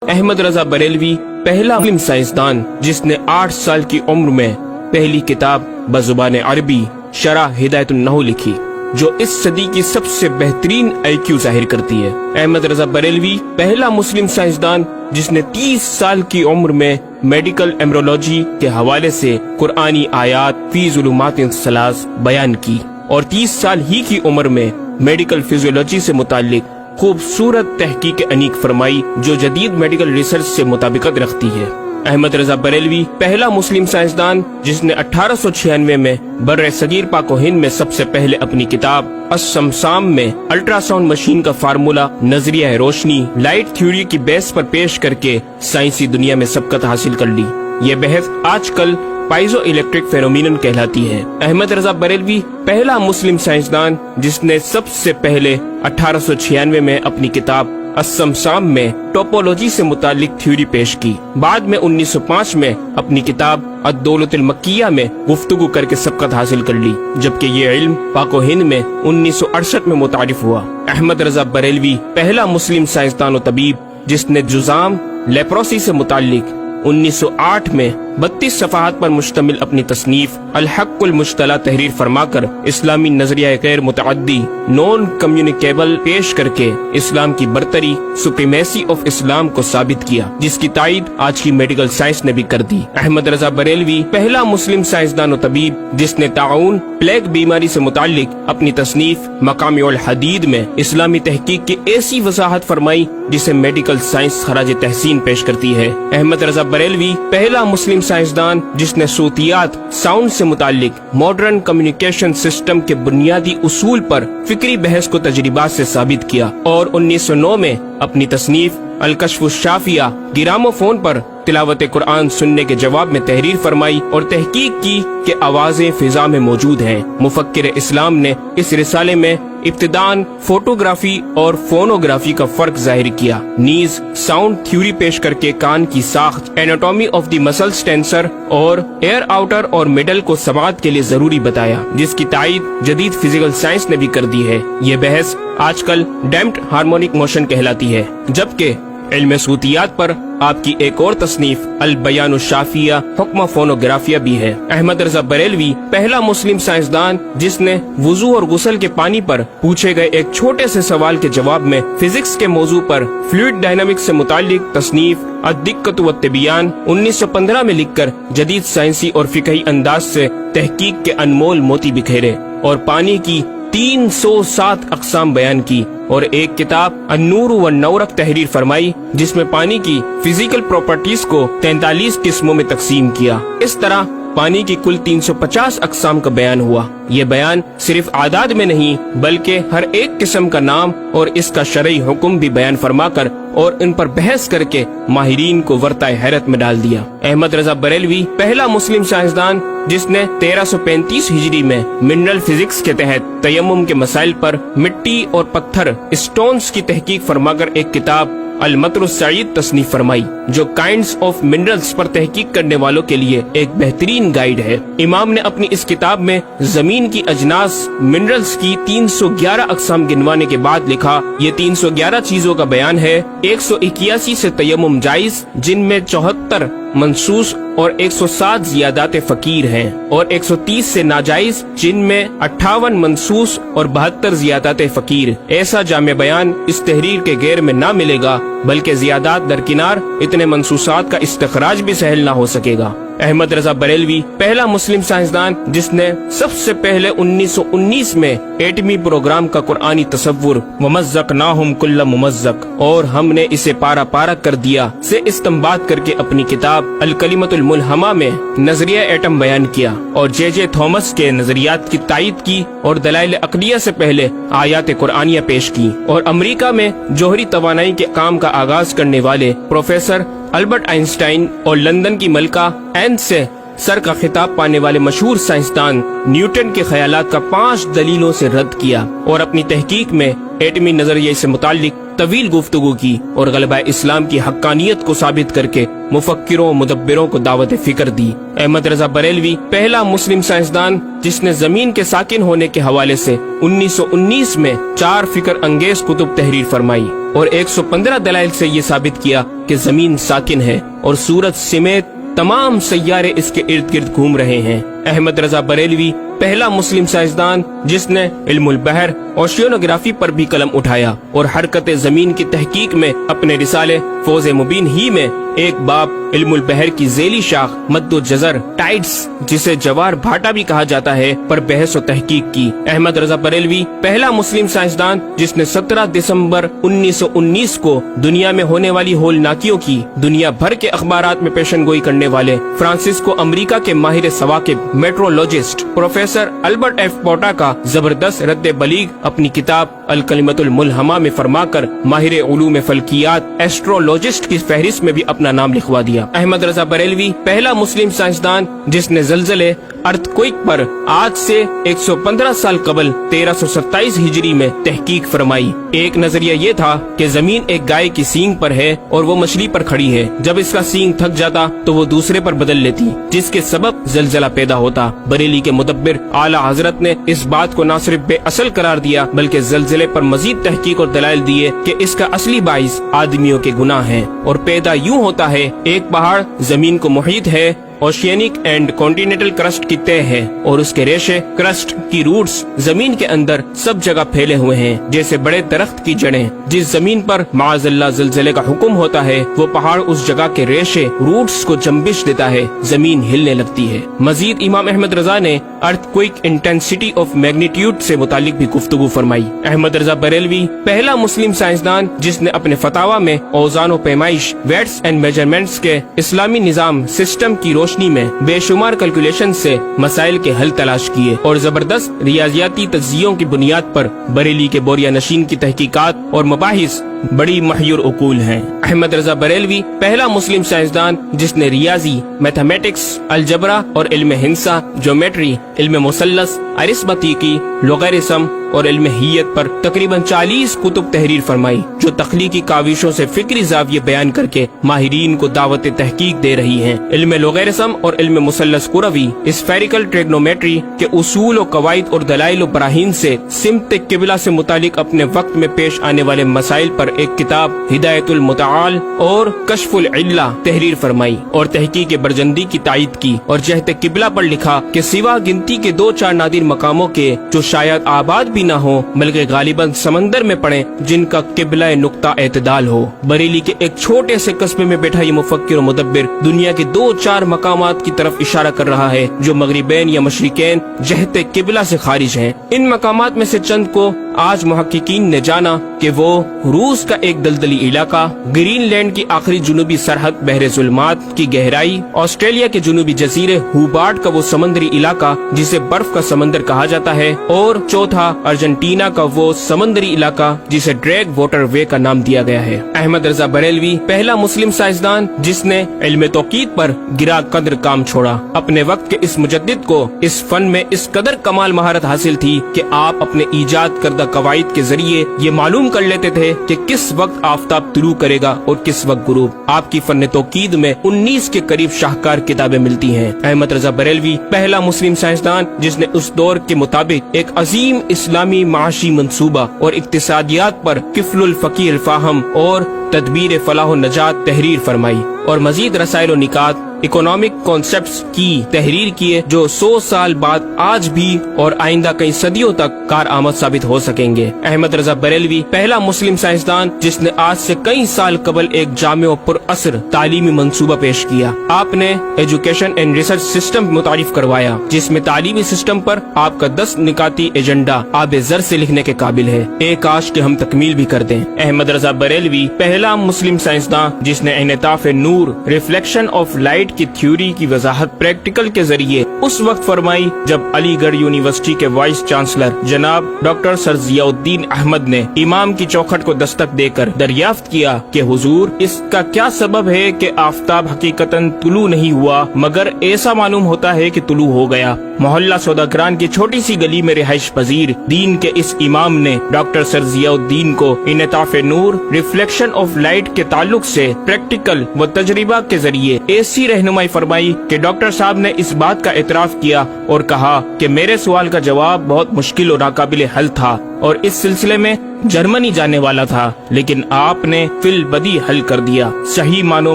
احمد رضا بریلوی پہلا مسلم سائنسدان جس نے 8 سال کی عمر میں پہلی کتاب بزبان عربی شرح ہدایت النحو لکھی، جو اس صدی کی سب سے بہترین IQ ظاہر کرتی ہے۔ احمد رضا بریلوی پہلا مسلم سائنسدان جس نے 30 سال کی عمر میں میڈیکل ایمبرولوجی کے حوالے سے قرآنی آیات فی ظلمات ثلاث بیان کی، اور 30 سال ہی کی عمر میں میڈیکل فزیولوجی سے متعلق خوبصورت تحقیق انیق فرمائی جو جدید میڈیکل ریسرچ سے مطابقت رکھتی ہے۔ احمد رضا بریلوی پہلا مسلم سائنسدان جس نے 1896 میں بر صغیر پاک و ہند میں سب سے پہلے اپنی کتاب السمسام میں الٹرا ساؤنڈ مشین کا فارمولا نظریہ روشنی لائٹ تھیوری کی بیس پر پیش کر کے سائنسی دنیا میں سبقت حاصل کر لی۔ یہ بحث آج کل پائزو الیکٹرک فینومینن کہلاتی ہے۔ احمد رضا بریلوی پہلا مسلم سائنسدان جس نے سب سے پہلے 1896 میں اپنی کتاب السمسام میں ٹوپولوجی سے متعلق تھیوری پیش کی۔ بعد میں 1905 میں اپنی کتاب الدولۃ المکیہ میں گفتگو کر کے سبقت حاصل کر لی، جبکہ یہ علم پاک و ہند میں 1968 میں متعارف ہوا۔ احمد رضا بریلوی پہلا مسلم سائنسدان و طبیب جس نے جذام لیپروسی سے متعلق 1908 میں 32 صفحات پر مشتمل اپنی تصنیف الحق المجتلی تحریر فرما کر اسلامی نظریہ غیر متعدی نون کمیونیکیبل پیش کر کے اسلام کی برتری سپریمیسی آف اسلام کو ثابت کیا، جس کی تائید آج کی میڈیکل سائنس نے بھی کر دی۔ احمد رضا بریلوی پہلا مسلم سائنسدان و طبیب جس نے طاعون پلیگ بیماری سے متعلق اپنی تصنیف مقامع الحدید میں اسلامی تحقیق کی ایسی وضاحت فرمائی جسے میڈیکل سائنس خراج تحسین پیش کرتی ہے۔ احمد رضا بریلوی پہلا مسلم سائنسدان جس نے صوتیات ساؤنڈ سے متعلق ماڈرن کمیونیکیشن سسٹم کے بنیادی اصول پر فکری بحث کو تجربات سے ثابت کیا، اور 1909 میں اپنی تصنیف الکشف الشافیہ گرامو فون پر تلاوت قرآن سننے کے جواب میں تحریر فرمائی اور تحقیق کی کہ آوازیں فضا میں موجود ہیں۔ مفکر اسلام نے اس رسالے میں ابتداً فوٹوگرافی اور فونوگرافی کا فرق ظاہر کیا، نیز ساؤنڈ تھیوری پیش کر کے کان کی ساخت anatomy of the muscles tensor اور ایئر آؤٹر اور مڈل کو سماعت کے لیے ضروری بتایا، جس کی تائید جدید فزیکل سائنس نے بھی کر دی ہے۔ یہ بحث آج کل ڈیمپڈ ہارمونک موشن کہلاتی ہے، جبکہ علم صوتیات پر آپ کی ایک اور تصنیف البیان الشافیہ حکم فونوگرافیہ بھی ہے۔ احمد رضا بریلوی پہلا مسلم سائنسدان جس نے وضو اور غسل کے پانی پر پوچھے گئے ایک چھوٹے سے سوال کے جواب میں فزکس کے موضوع پر فلوئڈ ڈائنامکس سے متعلق تصنیف الدقۃ والتبیان 1915 میں لکھ کر جدید سائنسی اور فقہی انداز سے تحقیق کے انمول موتی بکھیرے، اور پانی کی 307 اقسام بیان کی، اور ایک کتاب النور والنورق تحریر فرمائی جس میں پانی کی فزیکل پراپرٹیز کو 43 قسموں میں تقسیم کیا۔ اس طرح پانی کی کل 350 اقسام کا بیان ہوا۔ یہ بیان صرف اعداد میں نہیں بلکہ ہر ایک قسم کا نام اور اس کا شرعی حکم بھی بیان فرما کر اور ان پر بحث کر کے ماہرین کو ورطۂ حیرت میں ڈال دیا۔ احمد رضا بریلوی پہلا مسلم سائنسدان جس نے 1335 ہجری میں منرل فزکس کے تحت تیمم کے مسائل پر مٹی اور پتھر اسٹونز کی تحقیق فرما کر ایک کتاب المطر السعید تصنیف فرمائی، جو کائنڈز آف منرلز پر تحقیق کرنے والوں کے لیے ایک بہترین گائیڈ ہے۔ امام نے اپنی اس کتاب میں زمین کی اجناس منرلز کی 311 اقسام گنوانے کے بعد لکھا، یہ 311 چیزوں کا بیان ہے۔ 181 سے تیمم جائز جن میں 74 منصوص اور 107 زیادات فقیر ہیں، اور 130 سے ناجائز جن میں 58 منصوص اور 72 زیادات فقیر۔ ایسا جامع بیان اس تحریر کے غیر میں نہ ملے گا، بلکہ زیادات درکنار اتنے منصوصات کا استخراج بھی سہل نہ ہو سکے گا۔ احمد رضا بریلوی پہلا مسلم سائنسدان جس نے سب سے پہلے 1919 میں ایٹمی پروگرام کا قرآنی تصور ومزقناہم کل ممزق اور ہم نے اسے پارا پارا کر دیا سے استنباط کر کے اپنی کتاب الکلمۃ الملہمہ میں نظریہ ایٹم بیان کیا، اور جے تھامس کے نظریات کی تائید کی اور دلائل عقلیہ سے پہلے آیات قرآنیہ پیش کی، اور امریکہ میں جوہری توانائی کے کام کا آغاز کرنے والے پروفیسر البرٹ آئنسٹائن اور لندن کی ملکہ این سے سر کا خطاب پانے والے مشہور سائنسدان نیوٹن کے خیالات کا 5 دلیلوں سے رد کیا، اور اپنی تحقیق میں ایٹمی نظریے سے متعلق طویل گفتگو کی اور غلبہ اسلام کی حقانیت کو ثابت کر کے مفکروں و مدبروں کو دعوت فکر دی۔ احمد رضا بریلوی پہلا مسلم سائنسدان جس نے زمین کے ساکن ہونے کے حوالے سے 1919 میں 4 فکر انگیز کتب تحریر فرمائی اور 115 دلائل سے یہ ثابت کیا کہ زمین ساکن ہے اور سورج سمیت تمام سیارے اس کے ارد گرد گھوم رہے ہیں۔ احمد رضا بریلوی پہلا مسلم سائنسدان جس نے علم البحر اوشینوگرافی پر بھی قلم اٹھایا اور حرکت زمین کی تحقیق میں اپنے رسالے فوز مبین ہی میں ایک باب علم البحر کی ذیلی شاخ مد و جزر ٹائڈز جسے جوار بھاٹا بھی کہا جاتا ہے پر بحث و تحقیق کی۔ احمد رضا بریلوی پہلا مسلم سائنسدان جس نے 17 دسمبر 1919 کو دنیا میں ہونے والی ہولناکیوں کی دنیا بھر کے اخبارات میں پیشن گوئی کرنے والے فرانسسکو امریکہ کے ماہر ثواقب میٹرولوجسٹ پروفیسر البرٹ ایف پوٹا کا زبردست رد بلیغ اپنی کتاب الکلمۃ الملہمہ میں فرما کر ماہر علوم فلکیات ایسٹرولوجسٹ کی فہرست میں بھی اپنا نام لکھوا دیا۔ احمد رضا بریلوی پہلا مسلم سائنسدان جس نے زلزلے ارتھکوئک پر آج سے 115 سال قبل 1327 ہجری میں تحقیق فرمائی۔ ایک نظریہ یہ تھا کہ زمین ایک گائے کی سینگ پر ہے اور وہ مچھلی پر کھڑی ہے، جب اس کا سینگ تھک جاتا تو وہ دوسرے پر بدل لیتی جس کے سبب زلزلہ پیدا ہوتا۔ بریلی کے مدبر اعلیٰ حضرت نے اس بات کو نہ صرف بے اصل قرار دیا بلکہ زلزلے پر مزید تحقیق اور دلائل دیے کہ اس کا اصلی باعث آدمیوں کے گناہ ہیں اور پیدا یوں ہوتا ہے، ایک پہاڑ زمین کو محیط ہے، اوشینک اینڈ کانٹیننٹل کرسٹ کی تہ ہے اور اس کے ریشے کرسٹ کی روٹس زمین کے اندر سب جگہ پھیلے ہوئے ہیں جیسے بڑے درخت کی جڑیں۔ جس زمین پر معاذ اللہ زلزلے کا حکم ہوتا ہے وہ پہاڑ اس جگہ کے ریشے روٹس کو جنبش دیتا ہے، زمین ہلنے لگتی ہے۔ مزید امام احمد رضا نے ارتھکوئک انٹینسٹی آف میگنیٹیوڈ سے متعلق بھی گفتگو فرمائی۔ احمد رضا بریلوی پہلا مسلم سائنسدان جس نے اپنے فتاوی میں اوزان و پیمائش ویٹس اینڈ میجرمنٹس کے اسلامی نظام سسٹم کی روشنی میں بے شمار کیلکولیشن سے مسائل کے حل تلاش کیے اور زبردست ریاضیاتی تجزیوں کی بنیاد پر بریلی کے بوریا نشین کی تحقیقات اور مباحث بڑی محیر عقول ہیں۔ احمد رضا بریلوی پہلا مسلم سائنسدان جس نے ریاضی، میتھمیٹکس، الجبرا اور علم ہندسہ، جیومیٹری، علم مثلث، ارثمیٹکی، لوغارثم اور علم ہیت پر تقریباً 40 کتب تحریر فرمائی جو تخلیقی کاوشوں سے فکری زاویے بیان کر کے ماہرین کو دعوت تحقیق دے رہی ہیں۔ علم لوغارثم اور علم مثلث کروی، اسفیریکل ٹریگنومیٹری کے اصول و قواعد اور دلائل و براہین سے سمت قبلہ سے متعلق اپنے وقت میں پیش آنے والے مسائل پر ایک کتاب ہدایت المتعال اور کشف العلہ تحریر فرمائی اور تحقیق برجندی کی تائید کی اور جہت قبلہ پر لکھا کہ سوا گنتی کے 2-4 نادر مقاموں کے جو شاید آباد بھی نہ ہو بلکہ غالباً سمندر میں پڑے جن کا قبلہ نقطہ اعتدال ہو۔ بریلی کے ایک چھوٹے سے قصبے میں بیٹھا یہ مفکر و مدبر دنیا کے 2-4 مقامات کی طرف اشارہ کر رہا ہے جو مغربین یا مشرقین جہت قبلہ سے خارج ہیں۔ ان مقامات میں سے چند کو آج محققین نے جانا کہ وہ روس کا ایک دلدلی علاقہ، گرین لینڈ کی آخری جنوبی سرحد بحر ظلمات کی گہرائی، آسٹریلیا کے جنوبی جزیرے ہوبارٹ کا وہ سمندری علاقہ جسے برف کا سمندر کہا جاتا ہے، اور چوتھا ارجنٹینا کا وہ سمندری علاقہ جسے ڈریگ واٹر وے کا نام دیا گیا ہے۔ احمد رضا بریلوی پہلا مسلم سائنسدان جس نے علم توقیت پر گرا قدر کام چھوڑا۔ اپنے وقت کے اس مجدد کو اس فن میں اس قدر کمال مہارت حاصل تھی کہ آپ اپنے ایجاد کردہ قواعد کے ذریعے یہ معلوم کر لیتے تھے کہ کس وقت آفتاب طلوع کرے گا اور کس وقت غروب۔ آپ کی فن توقید میں 19 کے قریب شاہکار کتابیں ملتی ہیں۔ احمد رضا بریلوی پہلا مسلم سائنسدان جس نے اس دور کے مطابق ایک عظیم اسلامی معاشی منصوبہ اور اقتصادیات پر کفل الفقیر الفاہم اور تدبیر فلاح و نجات تحریر فرمائی اور مزید رسائل و نکات اکنامک کانسیپٹس کی تحریر کیے جو 100 سال بعد آج بھی اور آئندہ کئی صدیوں تک کارآمد ثابت ہو سکیں گے۔ احمد رضا بریلوی پہلا مسلم سائنسدان جس نے آج سے کئی سال قبل ایک جامع و پر اثر تعلیمی منصوبہ پیش کیا۔ آپ نے ایجوکیشن اینڈ ریسرچ سسٹم متعارف کروایا جس میں تعلیمی سسٹم پر آپ کا 10 نکاتی ایجنڈا آب زر سے لکھنے کے قابل ہے۔ ایک کاش کہ ہم تکمیل بھی کر دیں۔ احمد رضا بریلوی پہلا پہلا مسلم سائنسدان جس نے انعطاف نور ریفلیکشن آف لائٹ کی تھیوری کی وضاحت پریکٹیکل کے ذریعے اس وقت فرمائی جب علی گڑھ یونیورسٹی کے وائس چانسلر جناب ڈاکٹر سر ضیاء الدین احمد نے امام کی چوکھٹ کو دستک دے کر دریافت کیا کہ حضور اس کا کیا سبب ہے کہ آفتاب حقیقتاً طلوع نہیں ہوا مگر ایسا معلوم ہوتا ہے کہ طلوع ہو گیا۔ محلہ سوداگران کی چھوٹی سی گلی میں رہائش پذیر دین کے اس امام نے ڈاکٹر سر ضیاء الدین کو انعطاف نور ریفلیکشن آف لائٹ کے تعلق سے پریکٹیکل و تجربہ کے ذریعے ایسی رہنمائی فرمائی کہ ڈاکٹر صاحب نے اس بات کا اعتراف کیا اور کہا کہ میرے سوال کا جواب بہت مشکل اور ناقابل حل تھا اور اس سلسلے میں جرمنی جانے والا تھا، لیکن آپ نے فی البدی حل کر دیا۔ صحیح معنوں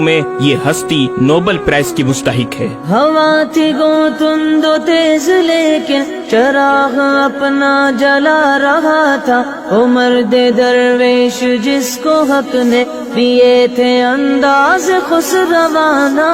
میں یہ ہستی نوبل پرائز کی مستحق ہے۔ ہوا تھی گو تند و تیز لیکن چراغ اپنا جلا رہا تھا، وہ مرد درویش جس کو حق نے دیے تھے انداز خسروانہ۔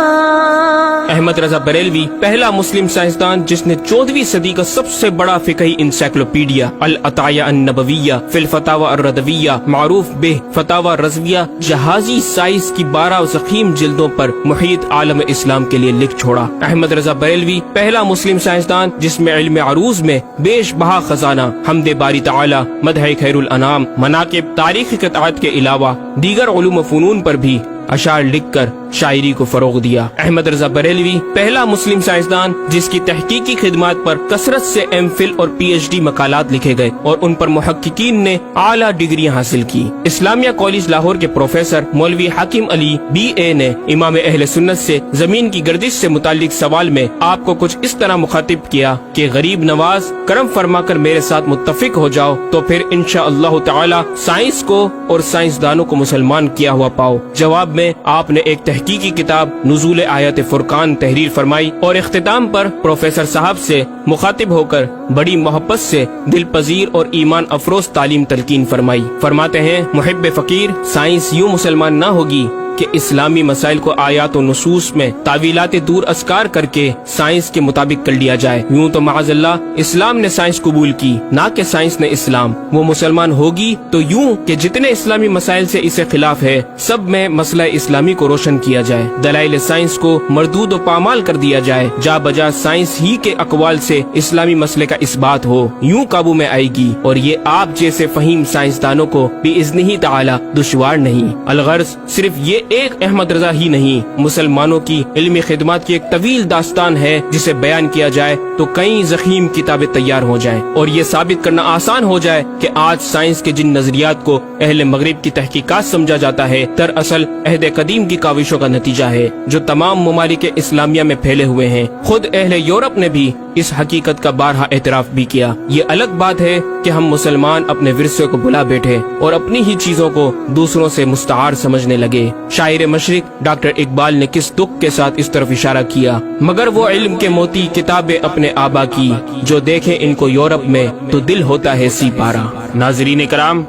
احمد رضا بریلوی پہلا مسلم سائنسدان جس نے 14ویں صدی کا سب سے بڑا فقہی انسائکلوپیڈیا العطایہ النبویہ فی الفتاوی الردویہ معروف بہ فتاوی رضویہ جہازی سائز کی 12 ضخیم جلدوں پر محیط عالم اسلام کے لیے لکھ چھوڑا۔ احمد رضا بریلوی پہلا مسلم سائنسدان جس میں علم عروض میں بیش بہا خزانہ حمد باری تعالی، مدح خیر الانام، مناقب، تاریخی قطعات کے علاوہ دیگر علوم و فنون پر بھی اشعار لکھ کر شاعری کو فروغ دیا۔ احمد رضا بریلوی پہلا مسلم سائنسدان جس کی تحقیقی خدمات پر کثرت سے ایم فل اور پی ایچ ڈی مقالات لکھے گئے اور ان پر محققین نے اعلیٰ ڈگریاں حاصل کی۔ اسلامیہ کالج لاہور کے پروفیسر مولوی حاکم علی بی اے نے امام اہل سنت سے زمین کی گردش سے متعلق سوال میں آپ کو کچھ اس طرح مخاطب کیا کہ غریب نواز کرم فرما کر میرے ساتھ متفق ہو جاؤ تو پھر انشاءاللہ تعالی سائنس کو اور سائنسدانوں کو مسلمان کیا ہوا پاؤ۔ جواب میں آپ نے ایک تحقیقی کتاب نزول آیات فرقان تحریر فرمائی اور اختتام پر پروفیسر صاحب سے مخاطب ہو کر بڑی محبت سے دل پذیر اور ایمان افروز تعلیم تلقین فرمائی۔ فرماتے ہیں محب فقیر سائنس یوں مسلمان نہ ہوگی کہ اسلامی مسائل کو آیات و نصوص میں تعویلات دور اسکار کر کے سائنس کے مطابق کر لیا جائے۔ یوں تو معاذ اللہ اسلام نے سائنس قبول کی نہ کہ سائنس نے اسلام۔ وہ مسلمان ہوگی تو یوں کہ جتنے اسلامی مسائل سے اسے خلاف ہے سب میں مسئلہ اسلامی کو روشن کیا جائے، دلائل سائنس کو مردود و پامال کر دیا جائے، جا بجا سائنس ہی کے اقوال سے اسلامی مسئلے کا اثبات ہو، یوں قابو میں آئے گی اور یہ آپ جیسے فہیم سائنسدانوں کو بإذنہ تعالی دشوار نہیں۔ الغرض صرف یہ ایک احمد رضا ہی نہیں، مسلمانوں کی علمی خدمات کی ایک طویل داستان ہے جسے بیان کیا جائے تو کئی ضخیم کتابیں تیار ہو جائیں اور یہ ثابت کرنا آسان ہو جائے کہ آج سائنس کے جن نظریات کو اہل مغرب کی تحقیقات سمجھا جاتا ہے دراصل عہد قدیم کی کاوشوں کا نتیجہ ہے جو تمام ممالک اسلامیہ میں پھیلے ہوئے ہیں۔ خود اہل یورپ نے بھی اس حقیقت کا بارہا اعتراف بھی کیا۔ یہ الگ بات ہے کہ ہم مسلمان اپنے ورثے کو بلا بیٹھے اور اپنی ہی چیزوں کو دوسروں سے مستعار سمجھنے لگے۔ شاعر مشرق ڈاکٹر اقبال نے کس دکھ کے ساتھ اس طرف اشارہ کیا، مگر وہ علم کے موتی کتابیں اپنے آبا کی، جو دیکھیں ان کو یورپ میں تو دل ہوتا ہے سی پارا۔ ناظرین کرام،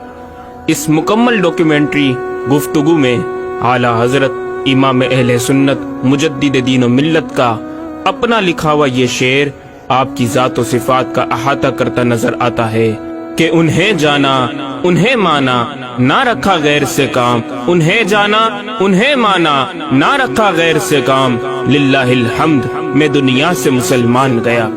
اس مکمل ڈاکیومنٹری گفتگو میں اعلیٰ حضرت امام اہل سنت مجدد دین و ملت کا اپنا لکھا ہوا یہ شعر آپ کی ذات و صفات کا احاطہ کرتا نظر آتا ہے کہ انہیں جانا انہیں مانا نہ رکھا غیر سے کام، انہیں جانا انہیں مانا نہ رکھا غیر سے کام، للہ الحمد میں دنیا سے مسلمان گیا۔